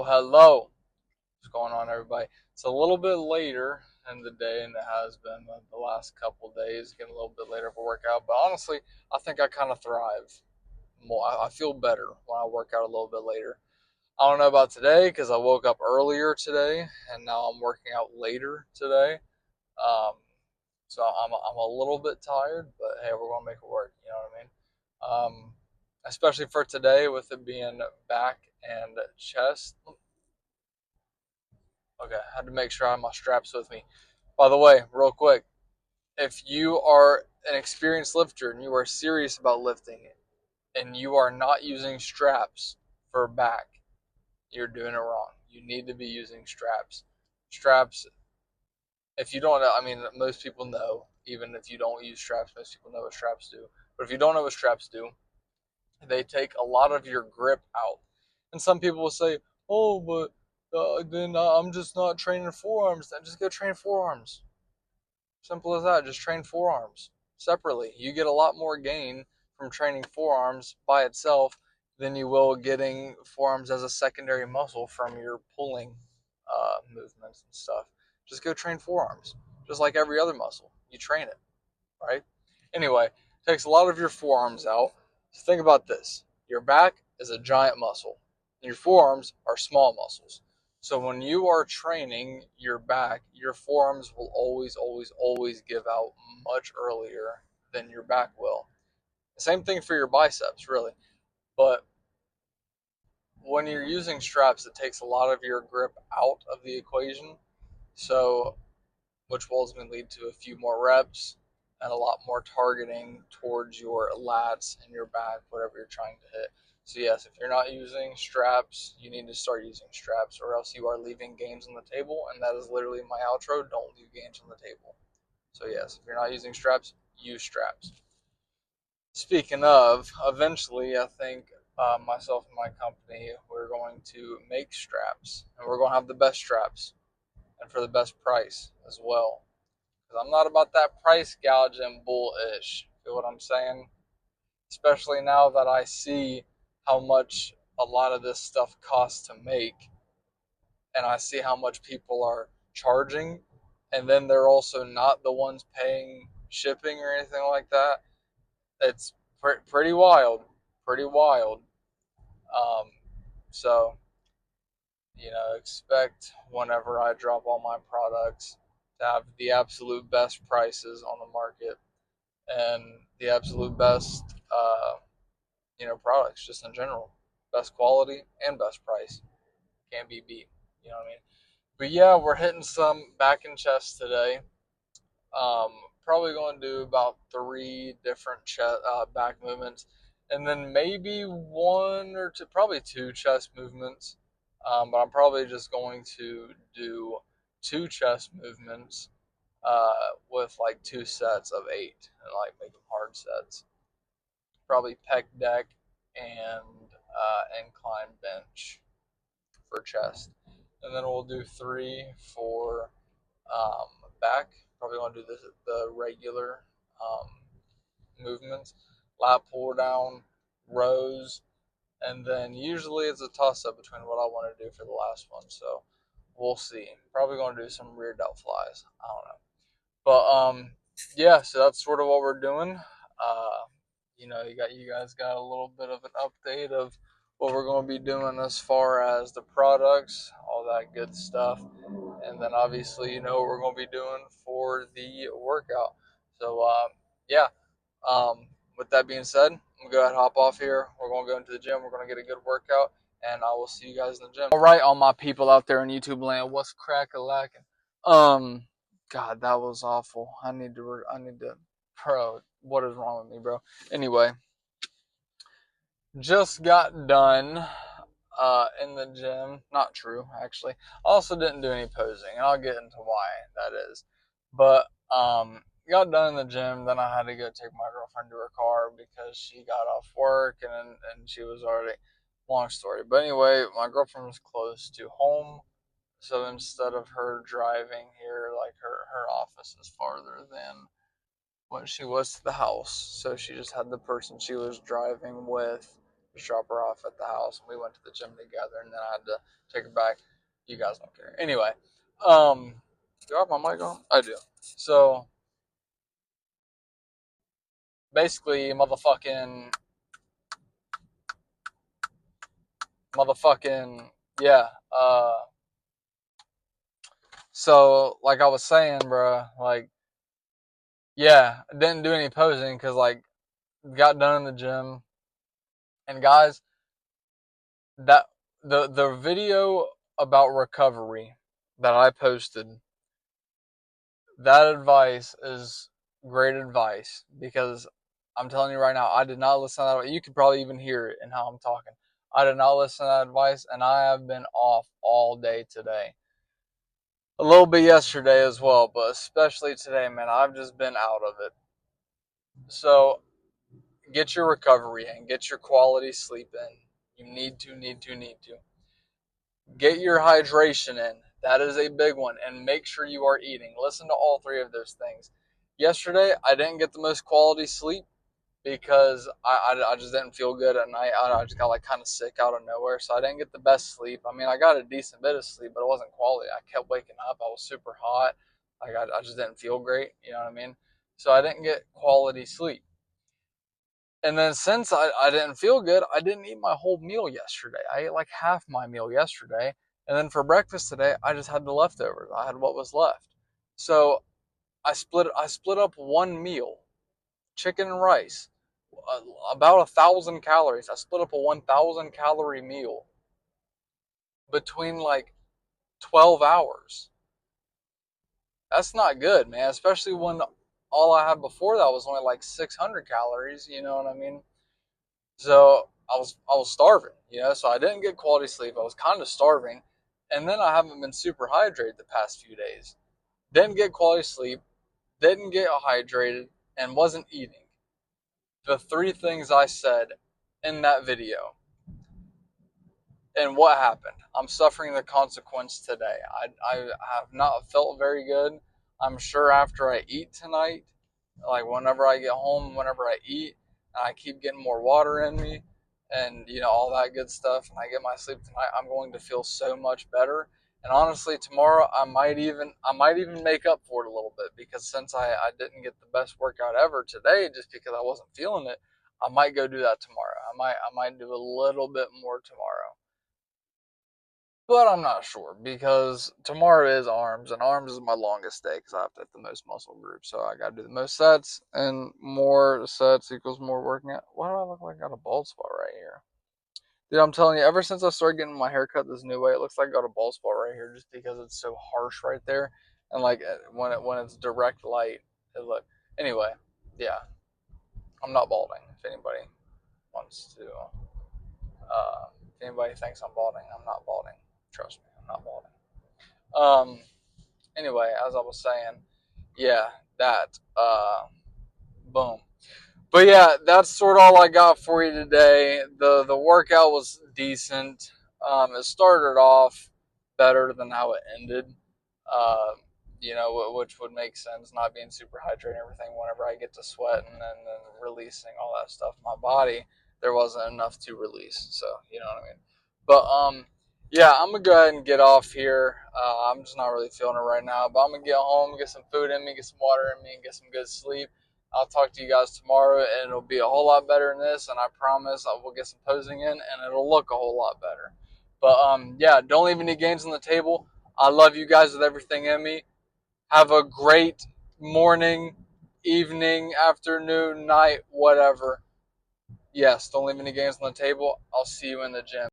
Hello. What's going on, everybody? It's a little bit later in the day, and it has been the last couple days, getting a little bit later for workout. But honestly, I think I kind of thrive more. I feel better when I work out a little bit later. I don't know about today because I woke up earlier today, and now I'm working out later today. Um, so I'm a little bit tired, but hey, we're gonna make it work. You know what I mean? Especially for today, with it being back and chest. Okay, I had to make sure I have my straps with me. By the way, real quick, if you are an experienced lifter and you are serious about lifting and you are not using straps for back, you're doing it wrong. You need to be using straps. Straps, if you don't know, I mean, most people know, even if you don't use straps, most people know what straps do. But if you don't know what straps do, they take a lot of your grip out. And some people will say, oh, but then I'm just not training forearms. Then just go train forearms. Simple as that. Just train forearms separately. You get a lot more gain from training forearms by itself than you will getting forearms as a secondary muscle from your pulling movements and stuff. Just go train forearms, just like every other muscle. You train it, right? Anyway, it takes a lot of your forearms out. So think about this. Your back is a giant muscle. Your forearms are small muscles. So when you are training your back, your forearms will always, always, always give out much earlier than your back will. The same thing for your biceps, really. But when you're using straps, it takes a lot of your grip out of the equation. So which will ultimately lead to a few more reps and a lot more targeting towards your lats and your back, whatever you're trying to hit. So yes, if you're not using straps, you need to start using straps, or else you are leaving gains on the table, and that is literally my outro. Don't leave gains on the table. So yes, if you're not using straps, use straps. Speaking of, eventually, I think myself and my company, we're going to make straps, and we're going to have the best straps, and for the best price as well. Because I'm not about that price gouging bullish. Feel what I'm saying? Especially now that I see how much a lot of this stuff costs to make, and I see how much people are charging, and then they're also not the ones paying shipping or anything like that. It's pretty wild. Pretty wild. Um, so, expect whenever I drop all my products to have the absolute best prices on the market and the absolute best, products just in general. Best quality and best price. Can't be beat. You know what I mean? But yeah, we're hitting some back and chest today. Um, Probably going to do about three different back movements, and then maybe one or two, probably two chest movements. But I'm probably just going to do two chest movements with like two sets of eight, and like make them hard sets. Probably pec deck and incline bench for chest, and then we'll do three for um, back. Probably want to do the regular um, movements, lat pull down, rows, and then usually it's a toss up between what I want to do for the last one. So we'll see. Probably going to do some rear delt flies. I don't know. But yeah, so that's sort of what we're doing. You guys got a little bit of an update of what we're going to be doing as far as the products, all that good stuff, and then obviously what we're going to be doing for the workout. So yeah, with that being said, I'm gonna go ahead and hop off here. We're gonna go into the gym. We're gonna get a good workout, and I will see you guys in the gym. All right, all my people out there in YouTube land, what's crack a lacking? Um, God, that was awful. I need to, bro. What is wrong with me, bro? Anyway, just got done in the gym. Not true, actually. I also didn't do any posing, and I'll get into why that is. But got done in the gym. Then I had to go take my girlfriend to her car because she got off work, and she was already long story. But anyway, my girlfriend was close to home, so instead of her driving here, like her office is farther than what she was to the house, so she just had the person she was driving with Just drop her off at the house, and we went to the gym together, and then I had to take her back. You guys don't care. Anyway, do I have my mic on? I do. So basically, yeah. So like I was saying, bro, like yeah, I didn't do any posing because like got done in the gym, and guys, that the video about recovery that I posted, that advice is great advice because I'm telling you right now, I did not listen to that. You could probably even hear it in how I'm talking. I did not listen to that advice, and I have been off all day today. A little bit yesterday as well, but especially today, man. I've just been out of it. So get your recovery in, get your quality sleep in. You need to. Get your hydration in. That is a big one. And make sure you are eating. Listen to all three of those things. Yesterday, I didn't get the most quality sleep because I just didn't feel good at night. I just got like kind of sick out of nowhere. So I didn't get the best sleep. I mean, I got a decent bit of sleep, but it wasn't quality. I kept waking up. I was super hot. Like I just didn't feel great. You know what I mean? So I didn't get quality sleep. And then since I didn't feel good, I didn't eat my whole meal yesterday. I ate like half my meal yesterday. And then for breakfast today, I just had the leftovers. I had what was left. So I split up one meal, chicken and rice, about 1,000 calories. I split up a 1,000 calorie meal between like 12 hours. That's not good, man, especially when all I had before that was only like 600 calories, you know what I mean? So I was starving, so I didn't get quality sleep. I was kind of starving. And then I haven't been super hydrated the past few days. Didn't get quality sleep, didn't get hydrated, and wasn't eating. The three things I said in that video. And what happened? I'm suffering the consequence today. I have not felt very good. I'm sure after I eat tonight, like whenever I get home, whenever I eat, and I keep getting more water in me, and all that good stuff, and I get my sleep tonight, I'm going to feel so much better. And honestly, tomorrow I might even make up for it a little bit because since I didn't get the best workout ever today, just because I wasn't feeling it, I might go do that tomorrow. I might do a little bit more tomorrow. But I'm not sure because tomorrow is arms, and arms is my longest day because I have to hit the most muscle groups. So I got to do the most sets, and more sets equals more working out. Why do I look like I got a bald spot right here? Dude, I'm telling you, ever since I started getting my hair cut this new way, it looks like I got a bald spot right here just because it's so harsh right there. And like when it's direct light, it look. Anyway, yeah, I'm not balding. If anybody wants to, if anybody thinks I'm balding, I'm not balding. Trust me, I'm not balding. Um, anyway, as I was saying, yeah, that, boom. But yeah, that's sort of all I got for you today. The workout was decent. It started off better than how it ended. Uh, which would make sense, not being super hydrated and everything. Whenever I get to sweat and then releasing all that stuff in my body, there wasn't enough to release. So you know what I mean. But yeah, I'm gonna go ahead and get off here. I'm just not really feeling it right now. But I'm gonna get home, get some food in me, get some water in me, and get some good sleep. I'll talk to you guys tomorrow, and it'll be a whole lot better than this. And I promise I will get some posing in, and it'll look a whole lot better. But yeah, don't leave any games on the table. I love you guys with everything in me. Have a great morning, evening, afternoon, night, whatever. Yes, don't leave any games on the table. I'll see you in the gym.